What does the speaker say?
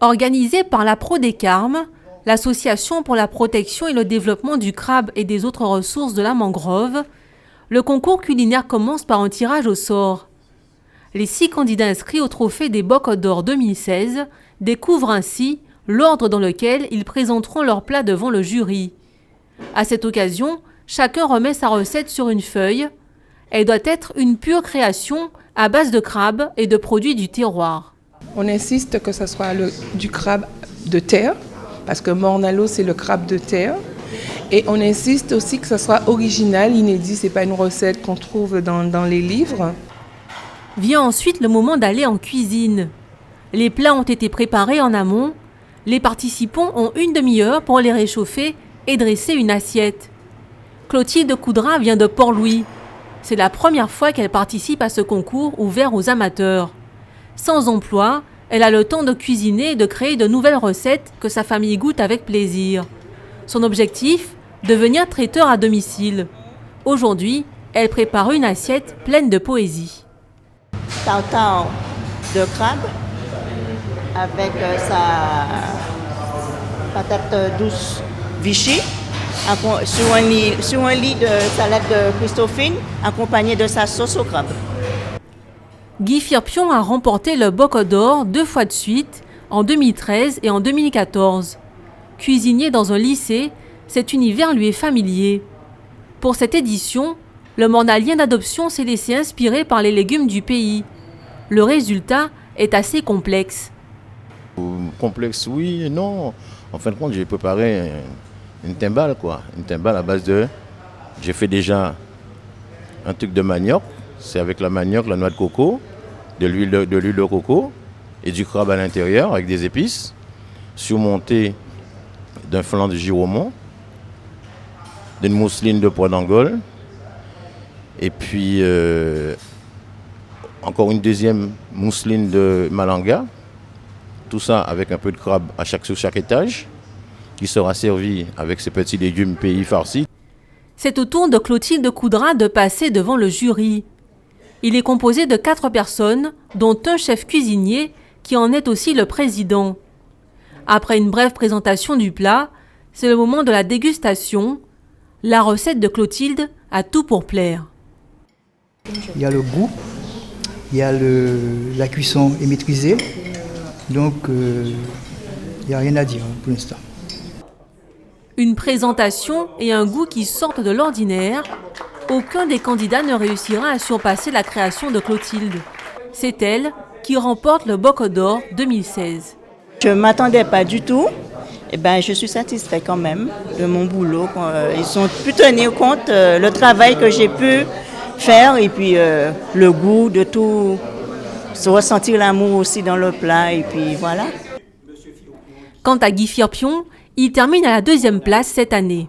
Organisé par la Prodécarme, l'Association pour la protection et le développement du crabe et des autres ressources de la mangrove, le concours culinaire commence par un tirage au sort. Les 6 candidats inscrits au trophée des Bocs d'Or 2016 découvrent ainsi l'ordre dans lequel ils présenteront leur plat devant le jury. À cette occasion, chacun remet sa recette sur une feuille. Elle doit être une pure création à base de crabe et de produits du terroir. On insiste que ce soit du crabe de terre, parce que Morne-à-l'eau, c'est le crabe de terre. Et on insiste aussi que ce soit original, inédit, ce n'est pas une recette qu'on trouve dans les livres. Vient ensuite le moment d'aller en cuisine. Les plats ont été préparés en amont. Les participants ont une demi-heure pour les réchauffer et dresser une assiette. Clotilde Coudrin vient de Port-Louis. C'est la première fois qu'elle participe à ce concours ouvert aux amateurs. Sans emploi, elle a le temps de cuisiner et de créer de nouvelles recettes que sa famille goûte avec plaisir. Son objectif, devenir traiteur à domicile. Aujourd'hui, elle prépare une assiette pleine de poésie. Tartare de crabe avec sa patate douce Vichy sur un lit de salade de Christophine accompagné de sa sauce au crabe. Guy Firpion a remporté le Boc d'Or 2 fois de suite, en 2013 et en 2014. Cuisinier dans un lycée, cet univers lui est familier. Pour cette édition, le Mornalien d'adoption s'est laissé inspirer par les légumes du pays. Le résultat est assez complexe. Complexe, oui et non. En fin de compte, j'ai préparé une timbale, quoi. Une timbale à base de... J'ai fait déjà un truc de manioc. C'est avec la manioc, la noix de coco, de l'huile de coco et du crabe à l'intérieur avec des épices, surmonté d'un flan de giromont, d'une mousseline de pois d'Angole, et puis encore une deuxième mousseline de malanga. Tout ça avec un peu de crabe sur chaque étage, qui sera servi avec ces petits légumes pays farcis. C'est au tour de Clotilde Coudrin de passer devant le jury. Il est composé de 4 personnes, dont un chef cuisinier qui en est aussi le président. Après une brève présentation du plat, c'est le moment de la dégustation. La recette de Clotilde a tout pour plaire. Il y a le goût, il y a la cuisson est maîtrisée, donc il n'y a rien à dire pour l'instant. Une présentation et un goût qui sortent de l'ordinaire. Aucun des candidats ne réussira à surpasser la création de Clotilde. C'est elle qui remporte le Boc d'Or 2016. Je ne m'attendais pas du tout. Je suis satisfaite quand même de mon boulot. Ils ont pu tenir compte le travail que j'ai pu faire et puis le goût de tout, ressentir l'amour aussi dans le plat et puis voilà. Quant à Guy Firpion, il termine à la 2e place cette année.